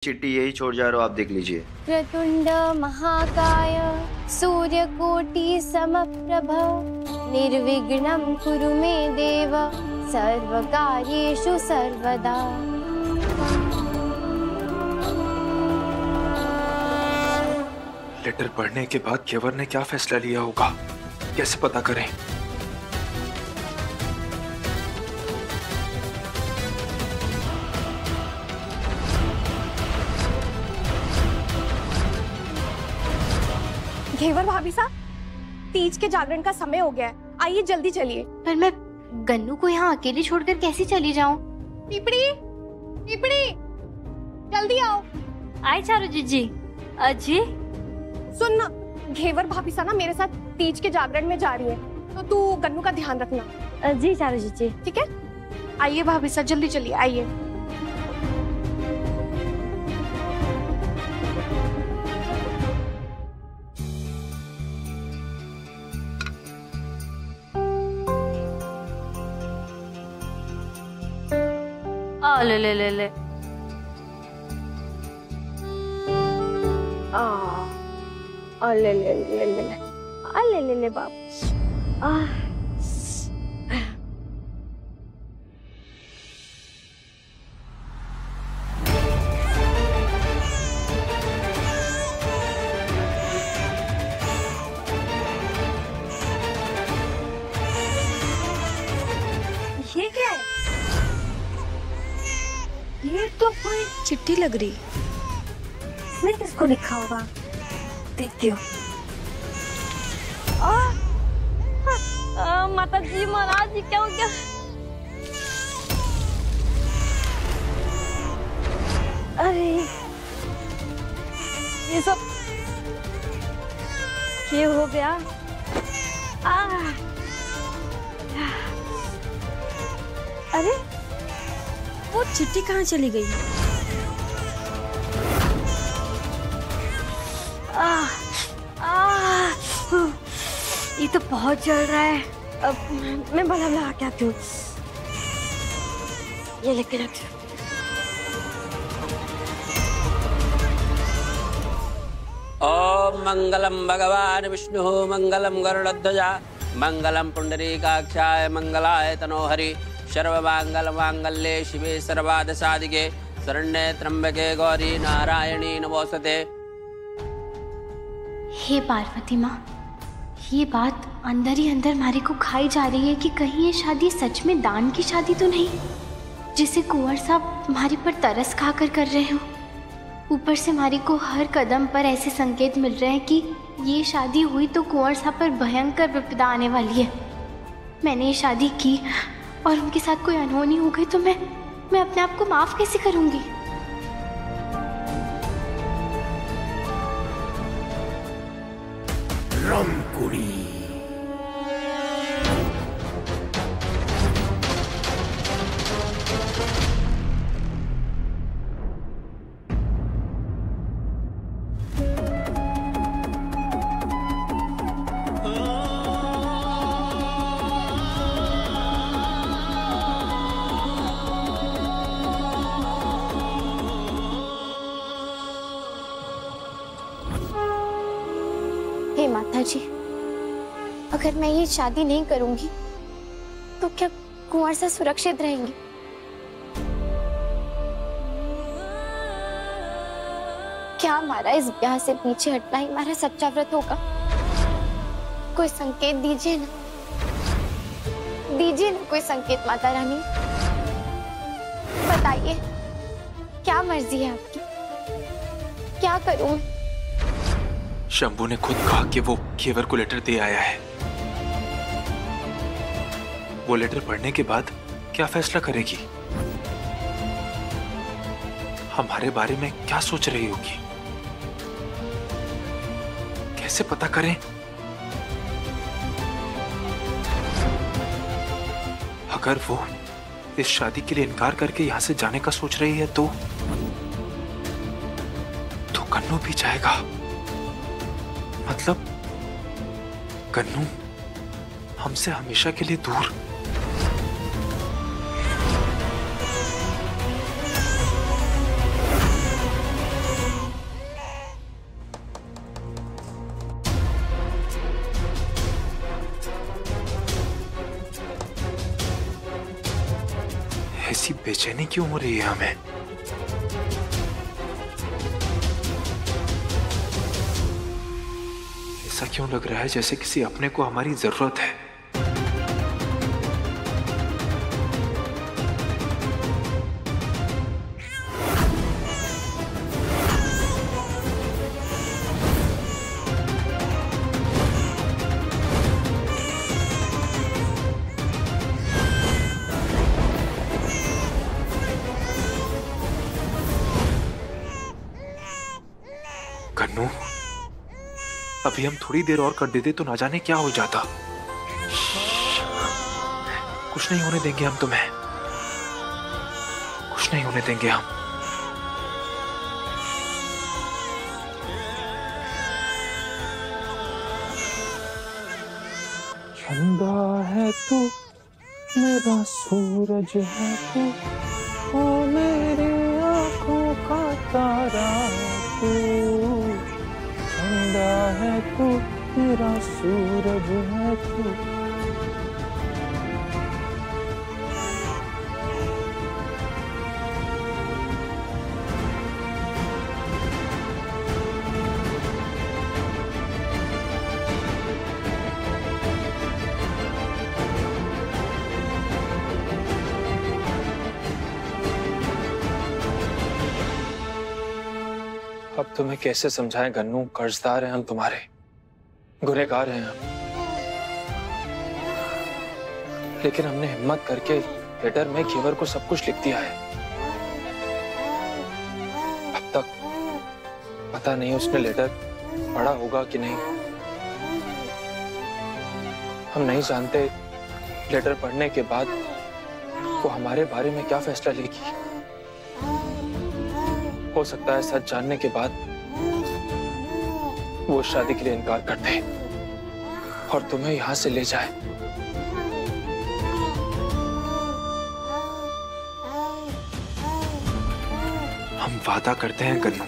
चिट्ठी यही छोड़ जा रहा हूँ, आप देख लीजिए। प्रतुंड महाकाय सूर्यकोटि समप्रभ निर्विघ्नं कुरु मे देव सर्वकार्येषु सर्वदा। लेटर पढ़ने के बाद केवर ने क्या फैसला लिया होगा, कैसे पता करें? घेवर भाभी साहब, तीज के जागरण का समय हो गया है, आइए जल्दी चलिए। पर मैं गन्नू को यहाँ अकेले छोड़कर कैसे चली जाऊँ? पिपड़ी, पिपड़ी, जल्दी आओ। आए चारू जीजी। अजी सुन ना, घेवर भाभी साहब ना मेरे साथ तीज के जागरण में जा रही है, तो तू गन्नू का ध्यान रखना। जी चारू जीजी। ठीक है, आइए भाभी साहब जल्दी चलिए, आइए। ले ले ले ले ले ले ले ले ले ले ले बाप। ये क्या है? ये तो कोई चिट्ठी लग रही। इसमें किसको लिखा होगा, देखती हूँ। माता जी महाराज जी, क्या हो गया? अरे ये सब क्या हो गया? अरे वो चिट्ठी कहाँ चली गई? ये तो बहुत जल रहा है। अब मैं बल्ब लगा के आती हूँ। ये लेके रख। ओम मंगलम भगवान विष्णु मंगलम गरुड़ध्वजा मंगलम पुंडरीकाक्षाय मंगलाय तनोहरि सर्वमांगल मांगल्ये शिवे सर्वार्थ साधिके शरण्ये त्र्यंबके गौरी नारायणी नमोस्तुते। हे पार्वती माँ, ये बात अंदर ही अंदर मारी को खाई जा रही है कि कहीं ये शादी सच में दान की शादी तो नहीं, जिसे कुंवर साहब मारी पर तरस खाकर कर रहे हो। ऊपर से मारी को हर कदम पर ऐसे संकेत मिल रहे हैं कि ये शादी हुई तो कुंवर साहब पर भयंकर विपदा आने वाली है। मैंने ये शादी की और उनके साथ कोई अनहोनी हो गई तो मैं अपने आप को माफ कैसे करूंगी? रमकुड़ी हे माता जी, अगर मैं ये शादी नहीं करूंगी तो क्या कुंवर साहब सुरक्षित रहेंगे? क्या हमारा इस ब्याह से पीछे हटना ही हमारा सच्चा व्रत होगा? कोई संकेत दीजिए ना, दीजिए ना कोई संकेत माता रानी। बताइए क्या मर्जी है आपकी, क्या करूं? शंभू ने खुद कहा कि वो केवर को लेटर दे आया है। वो लेटर पढ़ने के बाद क्या फैसला करेगी, हमारे बारे में क्या सोच रही होगी, कैसे पता करें? अगर वो इस शादी के लिए इनकार करके यहां से जाने का सोच रही है तो कन्नू भी जाएगा। मतलब कन्नू हमसे हमेशा के लिए दूर। बेचैनी क्यों हो रही है हमें? ऐसा क्यों लग रहा है जैसे किसी अपने को हमारी जरूरत है? कन्नू, अभी हम थोड़ी देर और कर देते तो ना जाने क्या हो जाता। कुछ नहीं होने देंगे हम तुम्हें, कुछ नहीं होने देंगे हम। चंदा है तू, मेरा सूरज है तू, ओ मेरी आंखों का तारा तू। चंदा है तू, मेरा सूरज है तू। अब तुम्हें कैसे समझाएं गन्नू, कर्जदार हैं हम तुम्हारे, गुनहगार हैं हम। लेकिन हमने हिम्मत करके लेटर में घेवर को सब कुछ लिख दिया है। अब तक पता नहीं उसने लेटर पढ़ा होगा कि नहीं। हम नहीं जानते लेटर पढ़ने के बाद वो हमारे बारे में क्या फैसला लेगी। हो सकता है सच जानने के बाद वो शादी के लिए इनकार कर दे और तुम्हें यहां से ले जाए। हम वादा करते हैं कन्नू,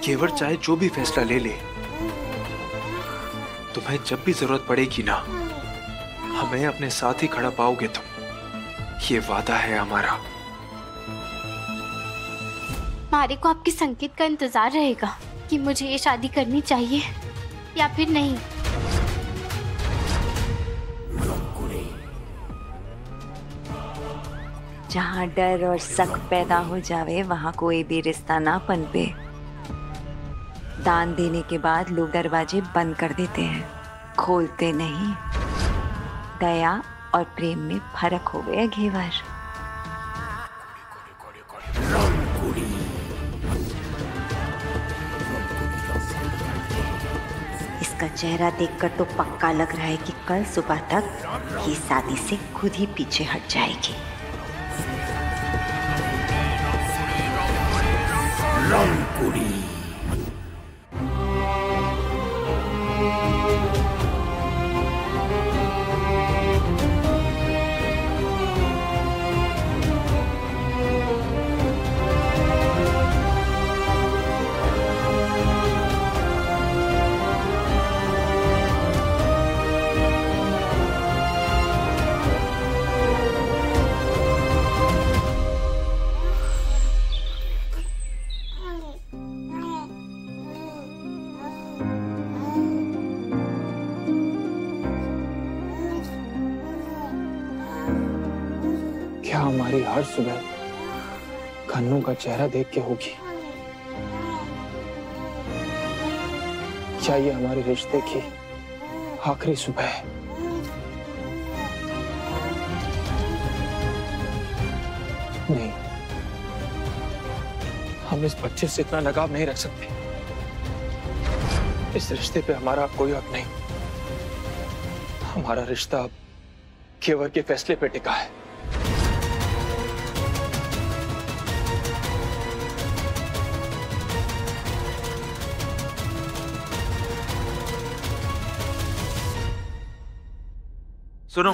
केवल चाहे जो भी फैसला ले ले, तुम्हें जब भी जरूरत पड़ेगी ना, हमें अपने साथ ही खड़ा पाओगे तुम। ये वादा है हमारा। मारे को आपके संकेत का इंतजार रहेगा कि मुझे ये शादी करनी चाहिए या फिर नहीं। जहाँ डर और शक पैदा हो जावे वहाँ कोई भी रिश्ता ना पनपे। दान देने के बाद लोग दरवाजे बंद कर देते हैं, खोलते नहीं। दया और प्रेम में फर्क हो गया घेवर। इसका चेहरा देखकर तो पक्का लग रहा है कि कल सुबह तक ये शादी से खुद ही पीछे हट जाएगी। क्या हमारी हर सुबह कन्नू का चेहरा देख के होगी? क्या ये हमारे रिश्ते की आखिरी सुबह है? नहीं, हम इस बच्चे से इतना लगाव नहीं रख सकते। इस रिश्ते पे हमारा कोई हक नहीं। हमारा रिश्ता अब केवल के फैसले पे टिका है। सुनो,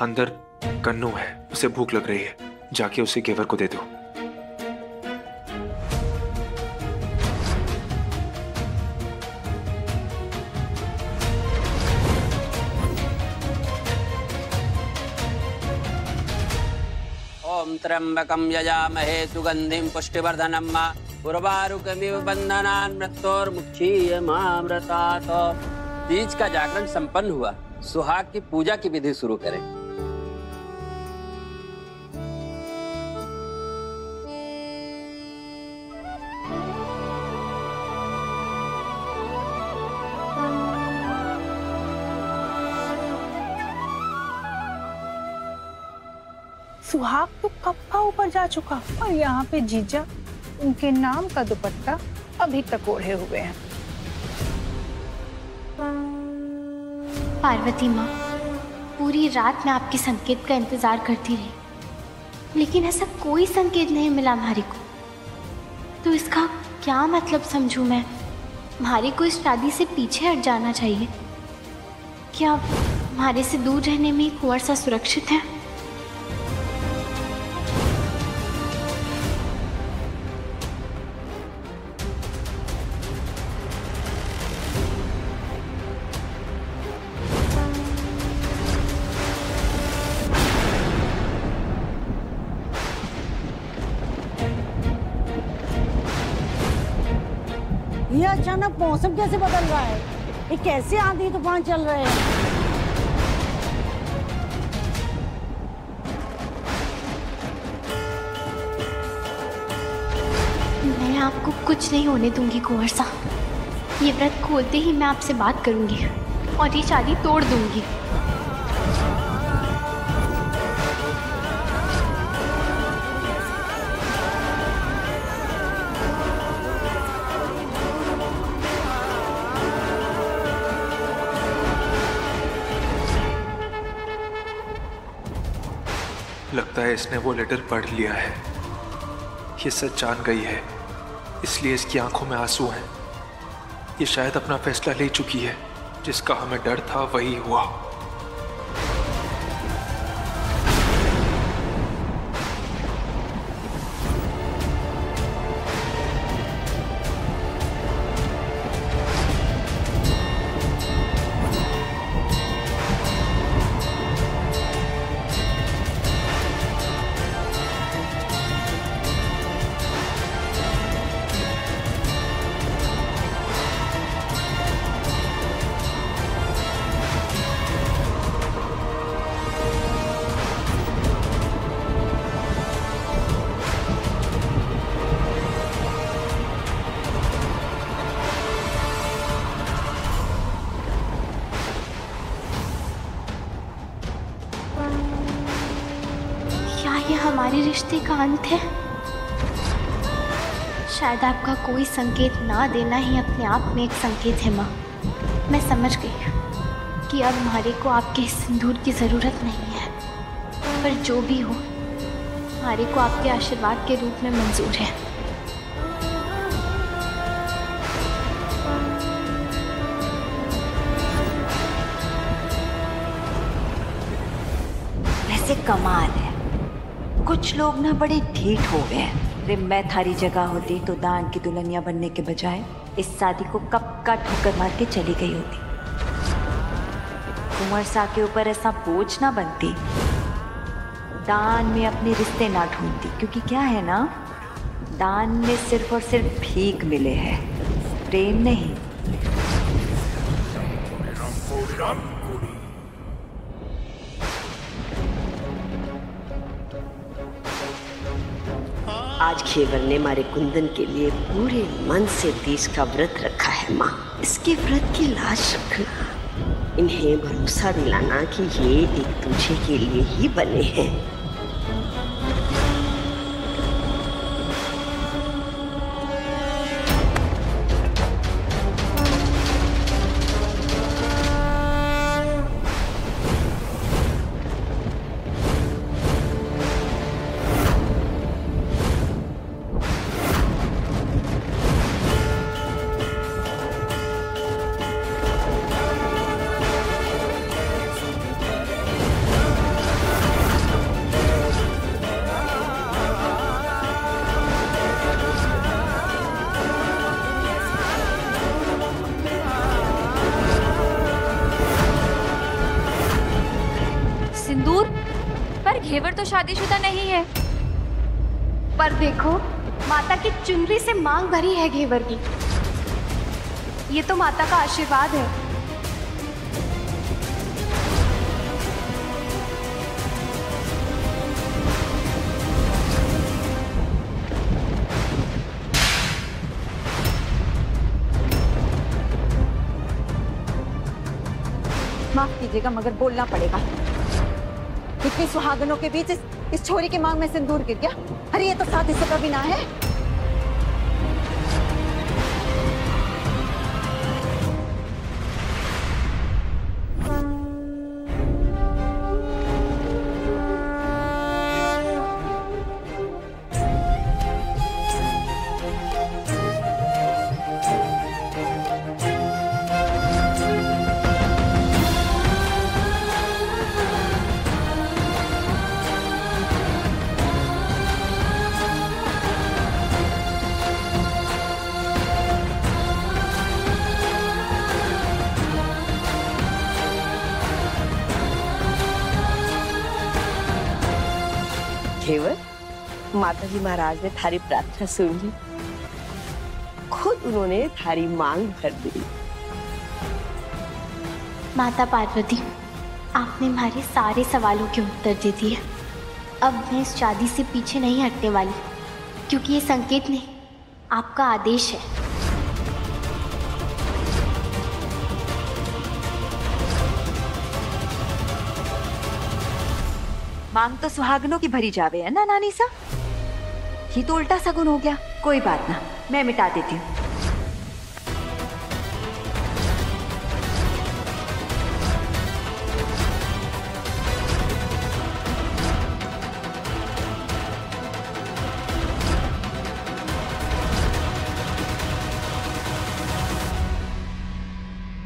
अंदर कन्नू है, उसे भूख लग रही है, जाके उसे घेवर को दे दो। त्र्यंबकं यजामहे सुगंधिं पुष्टिवर्धनं मा उर्वारुकमिव बन्धनान् मृत्योर्मुक्षीयमामृतात्। तीज का जागरण संपन्न हुआ, सुहाग की पूजा की विधि शुरू करें। सुहाग तो कब का ऊपर जा चुका और यहाँ पे जीजा उनके नाम का दुपट्टा अभी तक ओढ़े हुए हैं। पार्वती माँ, पूरी रात मैं आपके संकेत का इंतजार करती रही, लेकिन ऐसा कोई संकेत नहीं मिला मारी को। तो इसका क्या मतलब समझूं मैं? मारी को इस शादी से पीछे हट जाना चाहिए। क्या मारी से दूर रहने में कुंवर सा सुरक्षित है? ये अचानक मौसम कैसे बदल रहा है? ये कैसे आंधी तूफान चल रहे हैं? मैं आपको कुछ नहीं होने दूंगी कुंवर सा। ये व्रत खोलते ही मैं आपसे बात करूंगी और ये शादी तोड़ दूंगी। लगता है इसने वो लेटर पढ़ लिया है। ये सच जान गई है, इसलिए इसकी आंखों में आंसू हैं। ये शायद अपना फैसला ले चुकी है। जिसका हमें डर था वही हुआ। ये हमारे रिश्ते का अंत है। शायद आपका कोई संकेत ना देना ही अपने आप में एक संकेत है माँ। मैं समझ गई कि अब हमारे को आपके सिंदूर की ज़रूरत नहीं है, पर जो भी हो हमारे को आपके आशीर्वाद के रूप में मंजूर है। वैसे कमाल है, कुछ लोग ना बड़े ढीठ हो गए हैं। अरे मैं थारी जगह होती तो दान की दुल्हनिया बनने के बजाय इस शादी को कब का ठोकर मार के चली गई होती। कुंवर सा के ऊपर ऐसा बोझ ना बनती, दान में अपने रिश्ते ना ढूंढती, क्योंकि क्या है ना, दान में सिर्फ और सिर्फ भीख मिले है, प्रेम नहीं। आज घेवर ने हमारे कुंदन के लिए पूरे मन से तीज का व्रत रखा है माँ। इसके व्रत की लाज रखना, इन्हें भरोसा दिलाना कि ये एक दूसरे के लिए ही बने हैं। सिंदूर पर घेवर तो शादीशुदा नहीं है। पर देखो, माता की चुनरी से मांग भरी है घेवर की। ये तो माता का आशीर्वाद है। माफ कीजिएगा मगर बोलना पड़ेगा। इतनी सुहागनों के बीच इस छोरी की मांग में सिंदूर गिर गया। अरे ये तो साथ हिस्सों का भी ना है। घेवर, माता जी महाराज ने थारी प्रार्थना सुन ली। खुद उन्होंने थारी मांग भर दी। माता पार्वती, आपने हमारे सारे सवालों के उत्तर दे दिए। अब मैं इस शादी से पीछे नहीं हटने वाली, क्योंकि ये संकेत नहीं, आपका आदेश है। मांग तो सुहागनों की भरी जावे है ना नानी सा। ये तो उल्टा सगुन हो गया। कोई बात ना, मैं मिटा देती हूँ।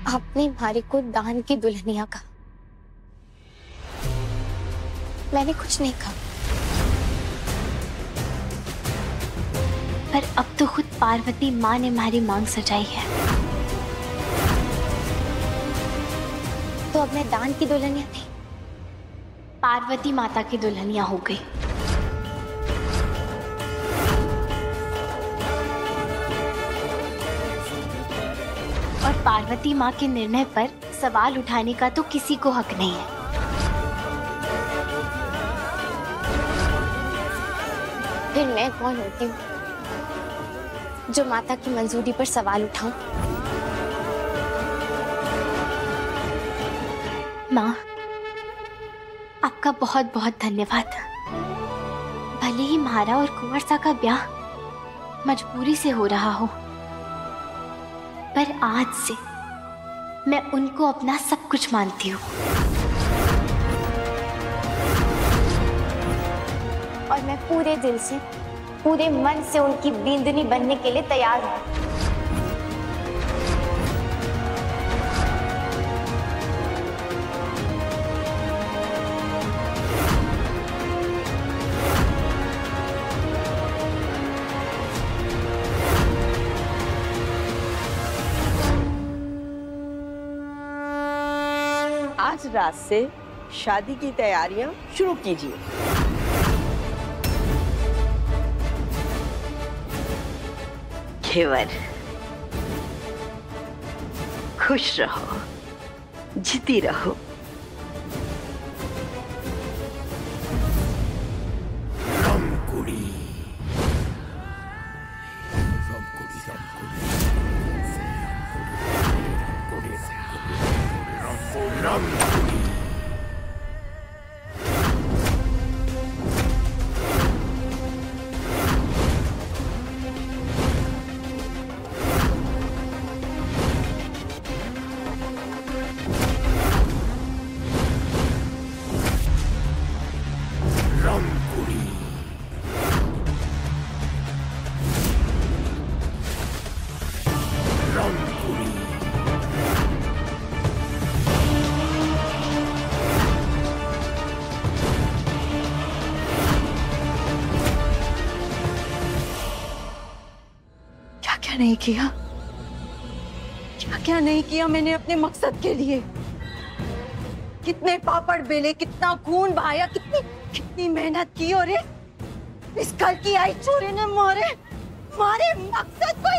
आपने हमारे को दान की दुल्हनिया कहा, मैंने कुछ नहीं कहा। पर अब तो खुद पार्वती माँ ने हमारी मांग सजाई है, तो अब मैं दान की दुल्हनिया नहीं, पार्वती माता की दुल्हनिया हो गई। और पार्वती माँ के निर्णय पर सवाल उठाने का तो किसी को हक नहीं है। फिर मैं कौन होती हूँ जो माता की मंजूरी पर सवाल उठाऊं? माँ, आपका बहुत बहुत धन्यवाद। भले ही म्हारा और कुंवर सा का ब्याह मजबूरी से हो रहा हो, पर आज से मैं उनको अपना सब कुछ मानती हूँ। और मैं पूरे दिल से, पूरे मन से उनकी बींदनी बनने के लिए तैयार हूँ। आज रात से शादी की तैयारियां शुरू कीजिए। घेवर, खुश रहो, जीती रहो। नहीं किया, क्या क्या नहीं किया मैंने अपने मकसद के लिए। कितने पापड़ बेले, कितना खून बहाया, कितनी मेहनत की, और इस घर की आई चोरी ने मारे मकसद को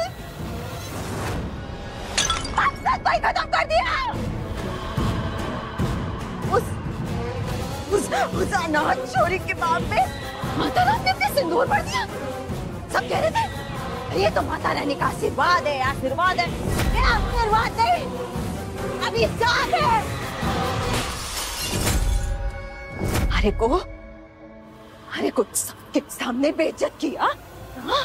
ही खत्म कर दिया। उस अनाथ चोरी के बाप में माता रानी ने अपने सिंदूर भर दिया। सब कह रहे थे ये तो माता रानी का आशीर्वाद है, आशीर्वाद है। ये आशीर्वाद नहीं, अभी साथ है। अरे को सबके सामने बेइज्जत किया, हाँ?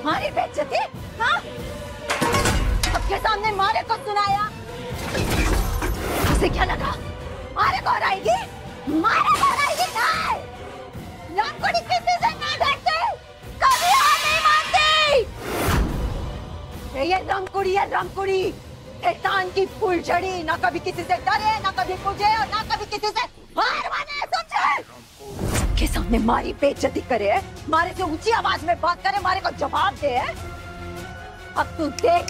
हमारी बेइज्जती, हाँ? सबके सामने मारे को सुनाया। उसे क्या लगा मारे को हराएगी? नहीं, रामकुड़ी किसी से नहीं डरती, कभी हार नहीं मानती। ये रामकुड़ी शैतान की फुलझड़ी, ना कभी किसी से डरे, ना कभी पूजे और ना कभी किसी से हार माने। समझे? सबके सामने मारी बेइज्जती करे, मारे से ऊंची आवाज में बात करे, मारे को जवाब दे। अब तू देख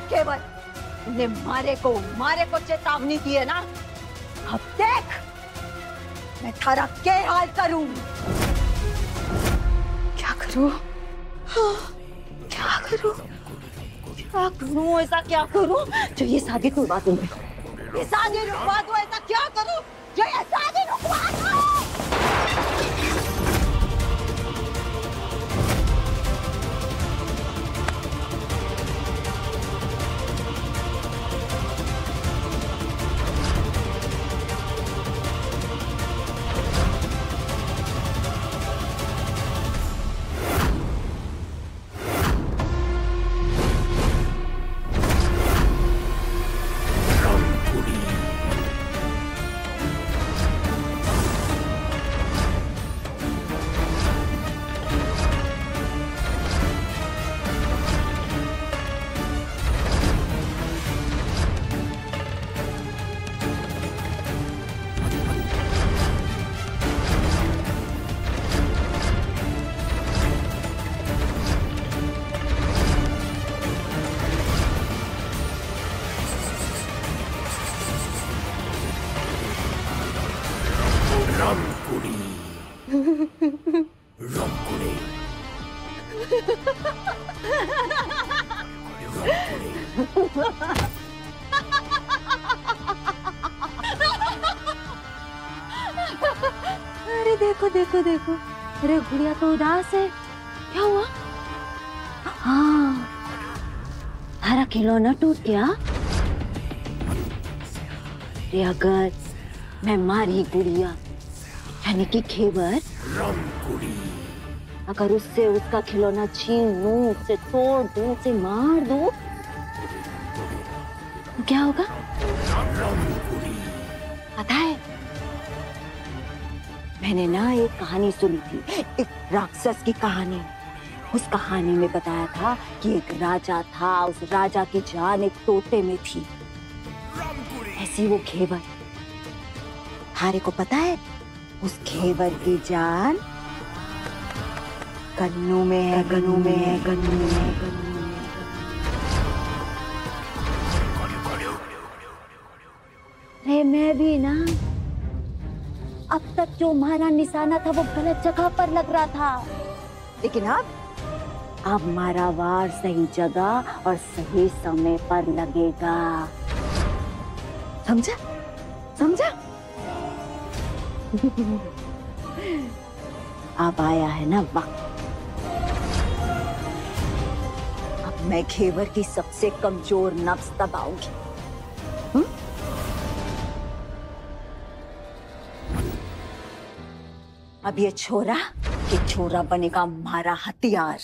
केवल, तूने मारे को चेतावनी दी है ना, अब देख मैं थारा क्या हाल करूं। क्या करूं? ऐसा क्या करूं जो ये शादी रुकवा दूं? ऐसा क्या करूं जो ये शादी रुकवा दूं? अरे देखो, अरे गुड़िया तो उदास है, क्या हुआ? हाँ, हरा खिलौना टूट गया। अगर मैं मारी गुड़िया यानी कि घेवर, अगर उससे उसका खिलौना छीन लूं, उससे तोड़ दूं, उससे मार दूं, तो क्या होगा पता है? मैंने ना एक कहानी सुनी थी, एक राक्षस की कहानी। उस कहानी में बताया था कि एक राजा था, उस राजा की जान एक तोते में थी। ऐसी वो घेवर, हारे को पता है उस घेवर की जान गन्नू में है, गन्नू में है, गन्नू में है, गन्नू में है। अरे मैं भी ना, अब तक जो हमारा निशाना था वो गलत जगह पर लग रहा था, लेकिन अब हमारा वार सही जगह और सही समय पर लगेगा। समझा? अब आया है ना वक्त। अब मैं घेवर की सबसे कमजोर नब्ज दबाऊंगी। अब ये छोरा बनेगा हमारा हथियार।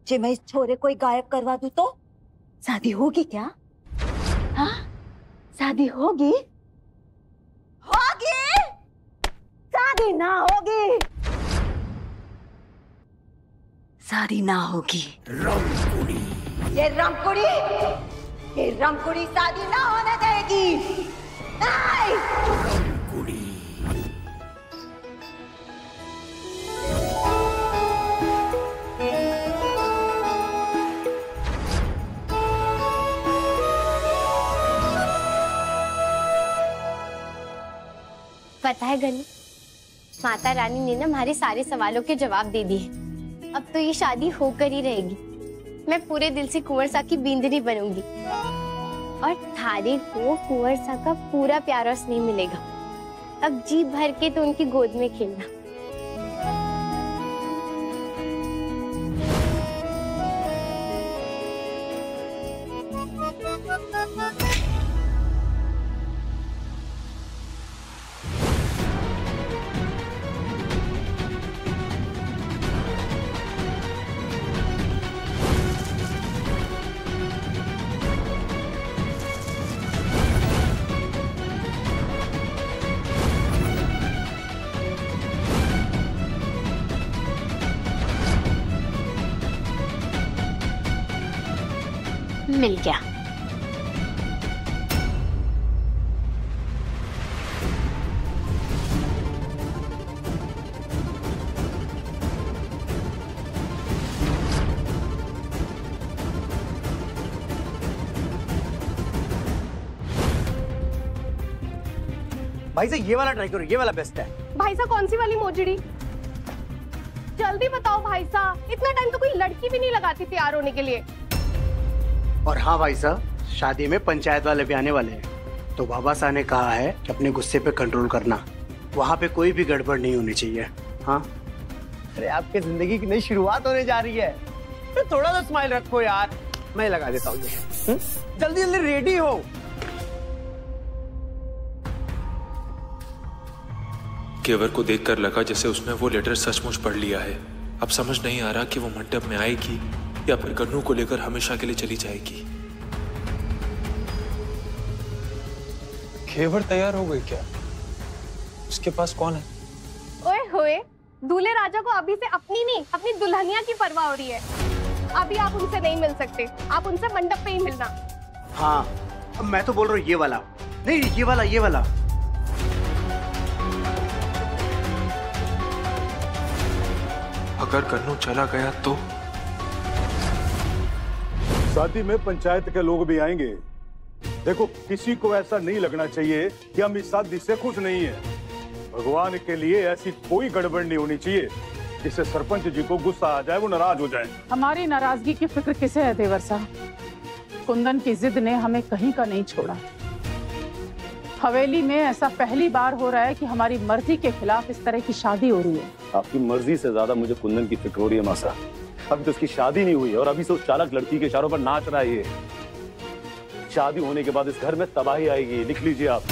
जे मैं इस छोरे को ही गायब करवा दूं तो शादी होगी क्या? हाँ, शादी होगी? शादी ना होगी। शादी ना होगी। ये रामकुड़ी शादी ना होने देगी। नहीं। पता है गन्नू, माता रानी ने ना हमारे सारे सवालों के जवाब दे दिए। अब तो ये शादी होकर ही रहेगी। मैं पूरे दिल से कुंवर सा की बींदनी बनूंगी और थारे को कुंवर सा का पूरा प्यार और स्नेह मिलेगा। अब जी भर के तो उनकी गोद में खेलना। मिल गया। भाई साहब ये वाला ट्राई करो, ये वाला बेस्ट है। भाई साहब कौन सी वाली मोजड़ी? जल्दी बताओ भाई साहब, इतना टाइम तो कोई लड़की भी नहीं लगाती तैयार होने के लिए। और हाँ भाई साहब, शादी में पंचायत वाले भी आने वाले हैं, तो बाबा साहब ने कहा है कि अपने गुस्से पे कंट्रोल करना, वहाँ पे कोई भी गड़बड़ नहीं होनी चाहिए। हाँ, अरे आपकी जिंदगी की नई शुरुआत होने जा रही है, तो थोड़ा सा स्माइल रखो यार। मैं लगा देता हूँ ये। जल्दी जल्दी रेडी हो। केवर को देखकर लगा जैसे उसने वो लेटर सचमुच पढ़ लिया है। अब समझ नहीं आ रहा कि वो मंडप में आएगी या फिर गन्नू को लेकर हमेशा के लिए चली जाएगी। केवर तैयार हो गई क्या? उसके पास कौन है? ओए होए, दूल्हे राजा को अभी से अपनी नहीं अपनी दुल्हनिया की परवाह हो रही है। अभी आप उनसे नहीं मिल सकते, आप उनसे मंडप पे ही मिलना। हाँ, अब मैं तो बोल रहा हूँ ये वाला नहीं, ये वाला, ये वाला। अगर गन्नू चला गया तो? शादी में पंचायत के लोग भी आएंगे। देखो, किसी को ऐसा नहीं लगना चाहिए कि हम इस शादी से खुश नहीं है। भगवान के लिए ऐसी कोई गड़बड़ नहीं होनी चाहिए जिससे सरपंच जी को गुस्सा आ जाए, वो नाराज हो जाए। हमारी नाराजगी की फिक्र किसे है देवर साहब? कुंदन की जिद ने हमें कहीं का नहीं छोड़ा। हवेली में ऐसा पहली बार हो रहा है कि हमारी मर्जी के खिलाफ इस तरह की शादी हो रही है। आपकी मर्जी से ज्यादा मुझे कुंदन की फिक्र हो रही है मासा। अभी तो उसकी शादी नहीं हुई है और अभी से उस चालक लड़की के इशारों पर नाच रहा है ये। शादी होने के बाद इस घर में तबाही आएगी, लिख लीजिए आप।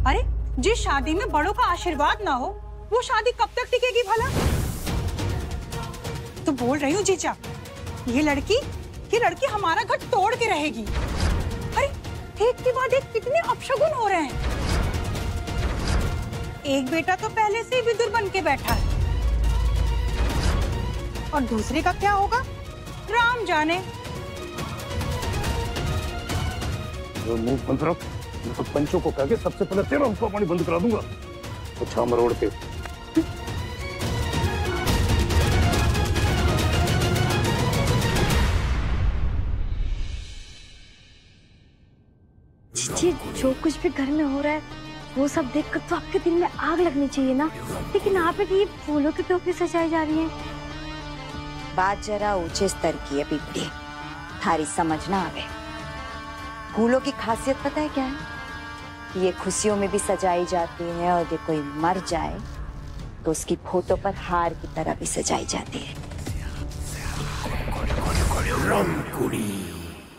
अरे जिस शादी में बड़ों का आशीर्वाद ना हो, वो शादी कब तक टिकेगी भला? तो बोल रही हूँ जीजा, ये लड़की हमारा घर तोड़ के रहेगी। अरे एक के बाद एक कितने अपशगुन हो रहे हैं। एक बेटा तो पहले से ही विदुर बन के बैठा है, और दूसरे का क्या होगा राम जाने। मुंह बंद रख, तो पंचों को कह के सबसे पहले तेरा उसका पानी बंद करा दूंगा। तो छाम रोड के जी, जो कुछ भी घर में हो रहा है वो सब देखकर तो आपके दिल में आग लगनी चाहिए ना। लेकिन आप ये फूलों की टोकरी सजाई जा रही है। बात जरा ऊंचे स्तर की है बिट्टी, थारी समझ ना आवे। फूलों की खासियत पता है क्या है? ये खुशियों में भी सजाई जाती है, और जब कोई मर जाए तो उसकी फोटो पर हार की तरह भी सजाई जाती है।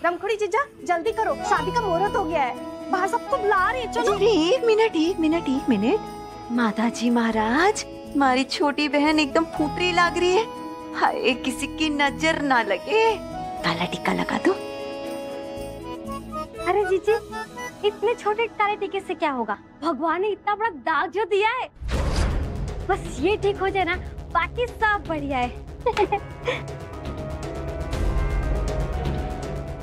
रमखुड़ी जीजा, जल्दी करो, शादी का मुहूर्त हो गया है। बाहर सबको बुला रहे, चलो। एक मिनट। माता जी महाराज, हमारी छोटी बहन एकदम फूटरी लग रही है। हाय, किसी की नजर ना लगे। काला टिक्का लगा दो। अरे जीजी, इतने छोटे काले टीके से क्या होगा? भगवान ने इतना बड़ा दाग जो दिया है, बस ये ठीक हो जाए ना, बाकी सब बढ़िया है।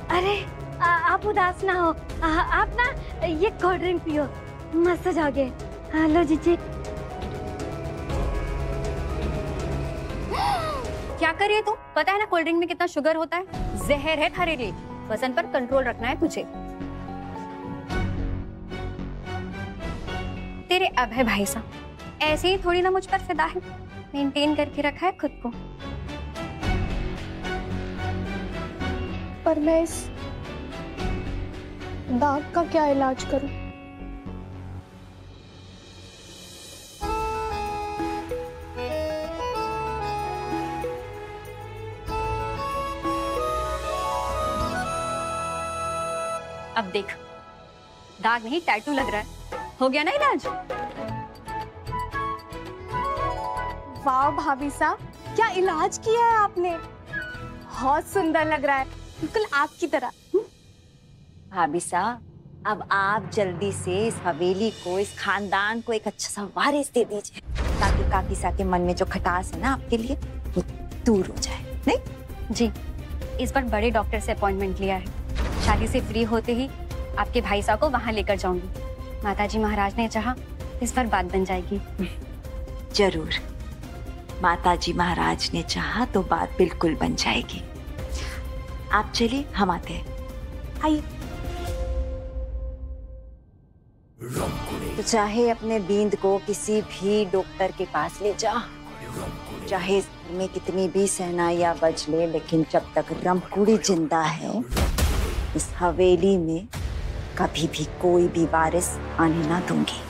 अरे आप उदास ना हो, आप ना ये कोल्ड ड्रिंक पियो, मस्त हो जाओगे। हेलो जीजी। क्या कर रही है तू? पता है ना कोल्ड ड्रिंक में कितना शुगर होता है, जहर है थारे लिए। वजन पर कंट्रोल रखना है तुझे। तेरे अब है भाई साहब, ऐसे ही थोड़ी ना मुझ पर फिदा है, मेंटेन करके रखा है खुद को। पर मैं इस दाग का क्या इलाज करूं? अब देख, दाग नहीं टैटू लग रहा है। हो गया ना इलाज? वाह भाभी साहब, क्या इलाज किया है आपने। बहुत सुंदर लग रहा है, बिल्कुल आपकी तरह। भाभी साहब, अब आप जल्दी से इस हवेली को, इस खानदान को एक अच्छा सा वारिस दे दीजिए, ताकि काकी सा के मन में जो खटास है ना आपके लिए, वो दूर हो जाए। नहीं जी, इस बार बड़े डॉक्टर से अपॉइंटमेंट लिया है। शादी से फ्री होते ही आपके भाई साहब को वहां लेकर जाऊंगी। माताजी महाराज ने चाहा इस बार बात बन जाएगी। जरूर, माताजी महाराज ने चाहा तो बात बिल्कुल बन जाएगी। आप चलिए, हम आते हैं। आइए। तो चाहे अपने बींद को किसी भी डॉक्टर के पास ले जा, चाहे इस घर में कितनी भी सहनाइयां बज ले, लेकिन जब तक रमकुड़ी जिंदा है, इस हवेली में कभी भी कोई भी वारिस आने ना दूंगी।